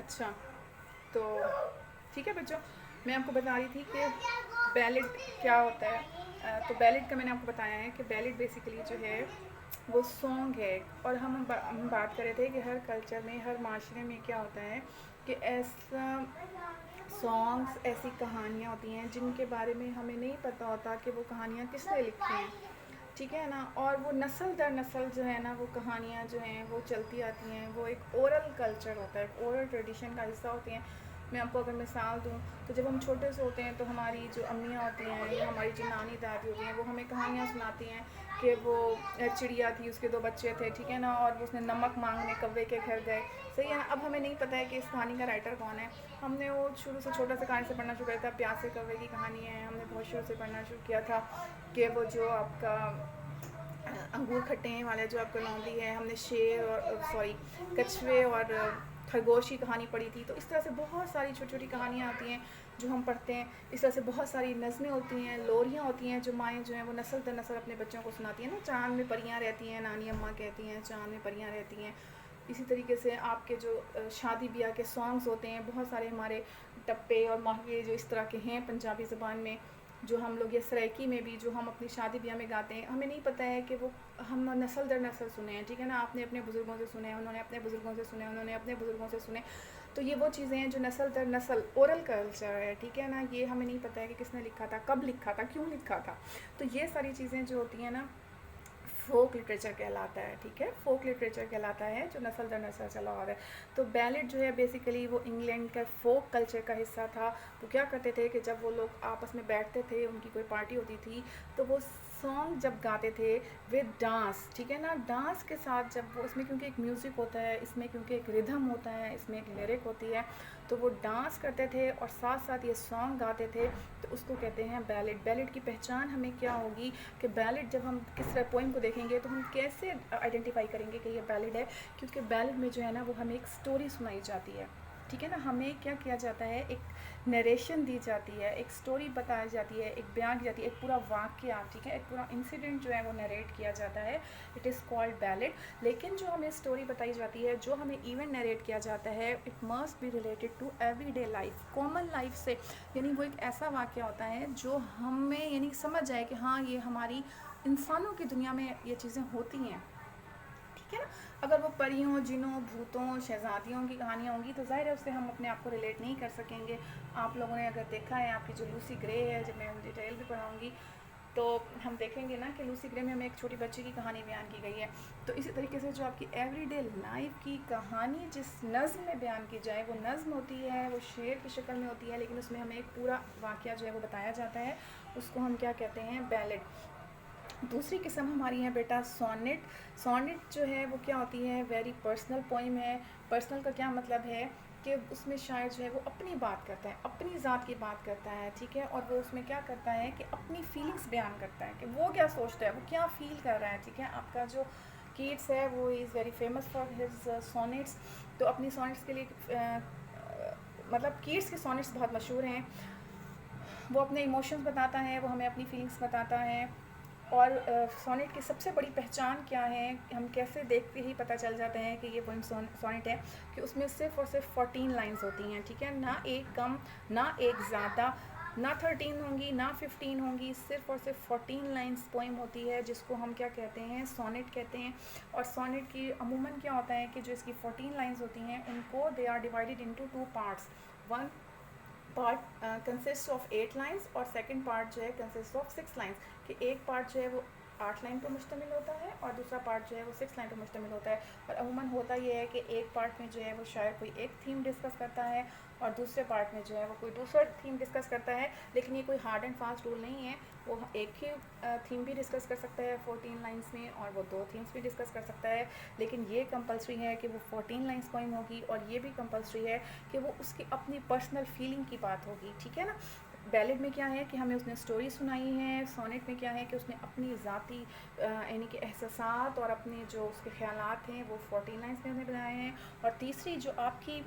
अच्छा, तो ठीक है बच्चों, मैं आपको बता रही थी कि बैलेट क्या होता है। तो बैलेट का मैंने आपको बताया है कि बैलेट बेसिकली जो है वो सॉन्ग है। और हम बात कर रहे थे कि हर कल्चर में, हर माशरे में क्या होता है कि ऐसा सॉन्ग्स, ऐसी कहानियाँ होती हैं जिनके बारे में हमें नहीं पता होता कि वो कहानियाँ किसने लिखी हैं, ठीक है ना। और वो नस्ल दर नस्ल जो है ना, वो कहानियाँ जो हैं वो चलती आती हैं। वो एक ओरल कल्चर होता है, ओरल ट्रेडिशन का हिस्सा होती हैं। मैं आपको अगर मिसाल दूँ तो जब हम छोटे से होते हैं तो हमारी जो अम्मियाँ होती हैं या हमारी जो नानी दादी होती हैं वो हमें कहानियाँ सुनाती हैं कि वो चिड़िया थी, उसके दो बच्चे थे, ठीक है ना, और वो उसने नमक मांगने कौवे के घर गए, सही है ना। अब हमें नहीं पता है कि इस कहानी का राइटर कौन है। हमने वो शुरू से छोटा सा कहानी से पढ़ना शुरू किया था, प्यासे कौवे की कहानी है, हमने बहुत शुरू से पढ़ना शुरू किया था कि वो जो आपका अंगूर खट्टे वाले जो आपका लौंडी है, हमने शेर और सॉरी कछुए और खरगोश की कहानी पढ़ी थी। तो इस तरह से बहुत सारी छोटी छोटी कहानियाँ आती हैं जो हम पढ़ते हैं। इस तरह से बहुत सारी नज़में होती हैं, लोरियाँ होती हैं जो माएँ जो हैं वो नस्ल दर नस्ल अपने बच्चों को सुनाती हैं ना। चाँद में परियाँ रहती हैं, नानी अम्मा कहती हैं चाँद में परियाँ रहती हैं। इसी तरीके से आपके जो शादी ब्याह के सॉन्ग्स होते हैं, बहुत सारे हमारे टप्पे और माहवे जो इस तरह के हैं पंजाबी ज़बान में, जो हम लोग, या सराइकी में भी जो हम अपनी शादी ब्याह में गाते हैं, हमें नहीं पता है कि वो हम नस्ल दर नस्ल सुने हैं, ठीक है ना। आपने अपने बुज़ुर्गों से सुने, उन्होंने अपने बुज़ुर्गों से सुने, उन्होंने अपने बुज़ुर्गों से सुने। तो ये वो चीज़ें हैं जो नस्ल दर नस्ल ओरल कल्चर है, ठीक है ना। ये हमें नहीं पता है कि किसने लिखा था, कब लिखा था, क्यों लिखा था। तो ये सारी चीज़ें जो होती हैं ना, फोक लिटरेचर कहलाता है, ठीक है। फोक लिटरेचर कहलाता है जो नस्ल दर नस्ल चला आ रहा है। तो बैलेट जो है बेसिकली वो इंग्लैंड का फोक कल्चर का हिस्सा था। वो क्या करते थे कि जब वो लोग आपस में बैठते थे, उनकी कोई पार्टी होती थी, तो वो सॉन्ग जब गाते थे विद डांस, ठीक है ना, डांस के साथ, जब वो इसमें क्योंकि एक म्यूज़िक होता है, इसमें क्योंकि एक रिदम होता है, इसमें एक लिरिक होती है, तो वो डांस करते थे और साथ साथ ये सॉन्ग गाते थे। तो उसको कहते हैं बैलेट। बैलेट की पहचान हमें क्या होगी कि बैलेट जब हम किस तरह पोइम को देखेंगे तो हम कैसे आइडेंटिफाई करेंगे कि ये बैलेट है, क्योंकि बैलेट में जो है ना वो हमें एक स्टोरी सुनाई जाती है, ठीक है ना। हमें क्या किया जाता है, एक नरेशन दी जाती है, एक स्टोरी बताई जाती है, एक बयान की जाती है, एक पूरा वाक्य, ठीक है, एक पूरा इंसिडेंट जो है वो नरेट किया जाता है। It is called ballot. लेकिन जो हमें स्टोरी बताई जाती है, जो हमें इवेंट नरेट किया जाता है, it must be related to everyday life, common life से। यानी वो एक ऐसा वाक्य होता है जो हमें यानी समझ जाए कि हाँ ये हमारी इंसानों की दुनिया में ये चीज़ें होती हैं, ठीक है ना। अगर वो परियों, जिनों, भूतों, शहजादियों की कहानियाँ होंगी तो ज़ाहिर है उससे हम अपने आप को रिलेट नहीं कर सकेंगे। आप लोगों ने अगर देखा है, आपकी जो लूसी ग्रे है, जब मैं डिटेल भी पढ़ाऊँगी तो हम देखेंगे ना कि लूसी ग्रे में हमें एक छोटी बच्ची की कहानी बयान की गई है। तो इसी तरीके से जो आपकी एवरीडे लाइफ की कहानी जिस नज़्म में बयान की जाए, वो नज़्म होती है, वो शेर की शक्ल में होती है, लेकिन उसमें हमें एक पूरा वाक़या जो है वो बताया जाता है, उसको हम क्या कहते हैं, बैलेट। दूसरी किस्म हमारी है बेटा सोनेट। सोनेट जो है वो क्या होती है, वेरी पर्सनल पोइम है। पर्सनल का क्या मतलब है कि उसमें शायर जो है वो अपनी बात करता है, अपनी ज़ात की बात करता है, ठीक है। और वो उसमें क्या करता है कि अपनी फीलिंग्स बयान करता है कि वो क्या सोचता है, वो क्या फ़ील कर रहा है, ठीक है। आपका जो कीट्स है वो is very famous for his sonnets. तो अपनी सोनेट्स के लिए मतलब कीट्स के सोनेट्स बहुत मशहूर हैं। वो अपने इमोशंस बताता है, वो हमें अपनी फीलिंग्स बताता है। और सोनेट की सबसे बड़ी पहचान क्या है, हम कैसे देखते ही पता चल जाते हैं कि ये पोइम सोनेट है, कि उसमें सिर्फ़ और सिर्फ 14 लाइंस होती हैं, ठीक है। ना एक कम, ना एक ज़्यादा, ना 13 होंगी, ना 15 होंगी, सिर्फ और सिर्फ 14 लाइंस पोइम होती है, जिसको हम क्या कहते हैं, सोनेट कहते हैं। और सोनेट की अमूमन क्या होता है कि जो इसकी 14 लाइंस होती हैं उनको they are divided into 2 parts. One part consist of 8 lines और सेकंड पार्ट जो है कंसिस्ट ऑफ 6 लाइंस। कि एक पार्ट जो है वो 8 लाइन पर मुश्तमिल होता है और दूसरा पार्ट जो है वो 6 लाइन पर मुश्तमिल होता है। और अमूमन होता ये है कि एक पार्ट में जो है वो शायर कोई एक थीम डिस्कस करता है और दूसरे पार्ट में जो है वो कोई दूसरा थीम डिस्कस करता है। लेकिन ये कोई हार्ड एंड फास्ट रूल नहीं है, वो एक ही थीम भी डिस्कस कर सकता है 14 लाइंस में, और वो दो थीम्स भी डिस्कस कर सकता है। लेकिन ये कंपलसरी है कि वो 14 लाइंस पोइम होगी, और ये भी कंपलसरी है कि वो उसकी अपनी पर्सनल फीलिंग की बात होगी, ठीक है ना। बैलेड में क्या है कि हमें उसने स्टोरी सुनाई है, सोनेट में क्या है कि उसने अपनी ज़ाती यानी कि एहसासात और अपने जो उसके ख़्यालात हैं वो 14 लाइन्स में उसने बनाए हैं। और तीसरी जो आपकी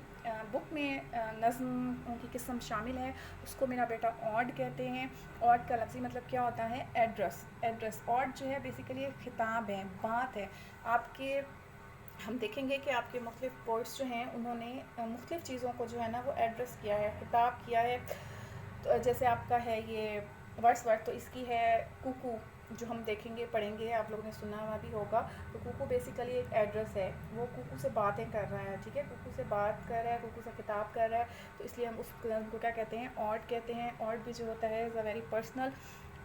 बुक में नज़्म की किस्म शामिल है, उसको मेरा बेटा ऑड कहते हैं। ऑड का लफ्ज़ी मतलब क्या होता है, एड्रेस। एड्रेस ऑड जो है बेसिकली एक खिताब है, बात है आपके हम देखेंगे कि आपके मुख्तलिफ पोइट्स जो हैं उन्होंने मुख्तलिफ चीज़ों को जो है ना वो एड्रेस किया है, खिताब किया है। तो जैसे आपका है ये वर्ड्सवर्थ, तो इसकी है कुकू, जो हम देखेंगे पढ़ेंगे, आप लोगों ने सुना हुआ भी होगा। तो कुकू बेसिकली एक एड्रेस है, वो कुकू से बातें कर रहा है, ठीक है, कुकू से बात कर रहा है, कुकू से खिताब कर रहा है। तो इसलिए हम उसको क्या कहते हैं, ऑड कहते हैं। ऑड भी जो होता है is a very personal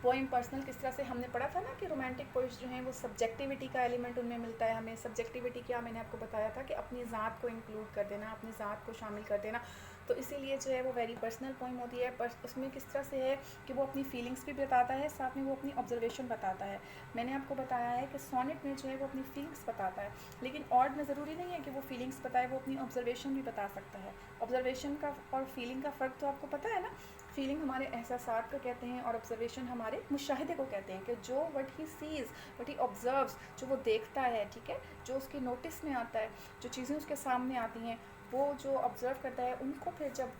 poem. Personal किस तरह से हमने पढ़ा था ना कि रोमांटिक पोइट्स जो हैं वो सब्जेक्टिविटी का एलिमेंट उनमें मिलता है हमें। सब्जेक्टिविटी क्या, मैंने आपको बताया था कि अपनी ज़ात को इंक्लूड कर देना, अपनी ज़ात को शामिल कर देना। तो इसीलिए जो है वो वेरी पर्सनल पोइम होती है। पर उसमें किस तरह से है कि वो अपनी फीलिंग्स भी बताता है, साथ में वो अपनी ऑब्जर्वेशन बताता है। मैंने आपको बताया है कि सोनेट में जो है वो अपनी फीलिंग्स बताता है, लेकिन ऑड में ज़रूरी नहीं है कि वो फीलिंग्स बताए, वो अपनी ऑब्जर्वेशन भी बता सकता है। ऑब्जर्वेशन का और फीलिंग का फ़र्क तो आपको पता है ना। फीलिंग हमारे एहसासात को कहते हैं और ऑब्जर्वेशन हमारे मुशाहिदे को कहते हैं, कि जो what he seize, what he observes, जो वो देखता है, ठीक है, जो उसकी नोटिस में आता है, जो चीज़ें उसके सामने आती हैं, वो जो ऑब्ज़र्व करता है उनको फिर जब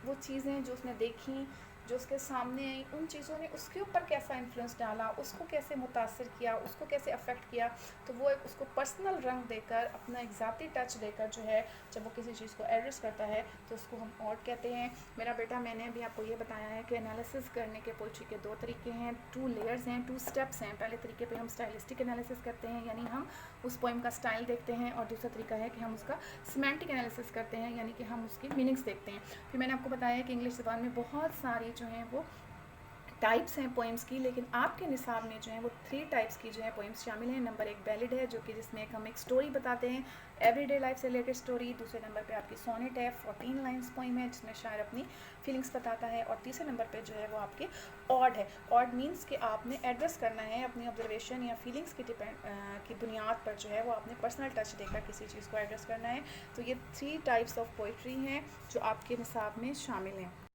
वो चीज़ें जो उसने देखी, जो उसके सामने आई, उन चीज़ों ने उसके ऊपर कैसा इन्फ्लुएंस डाला, उसको कैसे मुतासर किया, उसको कैसे अफेक्ट किया। तो वो एक उसको पर्सनल रंग देकर, अपना एक ज़ाती टच देकर जो है, जब वो किसी चीज़ को एड्रेस करता है तो उसको हम ऑड कहते हैं। मेरा बेटा, मैंने भी आपको ये बताया है कि एनालिसिस करने के पोइट्री के 2 तरीके हैं, 2 लेयर्स हैं, 2 स्टेप्स हैं। पहले तरीके पे हम स्टाइलिस्टिक एनालिसिस करते हैं, यानी हम उस पोइम का स्टाइल देखते हैं, और दूसरा तरीका है कि हम उसका सिमेंटिक एनालिसिस करते हैं, यानी कि हम उसकी मीनिंग्स देखते हैं। फिर मैंने आपको बताया कि इंग्लिश ज़बान में बहुत सारी जो हैं वो टाइप्स हैं पोइम्स की, लेकिन आपके निसाब में जो है वो 3 टाइप्स की जो है पोइम्स शामिल हैं। नंबर 1 बैलेड है, जो कि जिसमें हम एक स्टोरी बताते हैं, एवरीडे लाइफ से रिलेटेड स्टोरी। दूसरे नंबर पे आपकी सोनेट है, 14 लाइन्स पोइम है, जिसमें शायर अपनी फीलिंग्स बताता है। और तीसरे नंबर पे जो है वो आपके ऑड है। ऑड मीन्स कि आपने एड्रेस करना है अपनी ऑब्जर्वेशन या फीलिंग्स की बुनियाद पर, जो है वो आपने पर्सनल टच देकर किसी चीज़ को एड्रेस करना है। तो ये 3 टाइप्स ऑफ पोइट्री हैं जो आपके निसाब में शामिल हैं।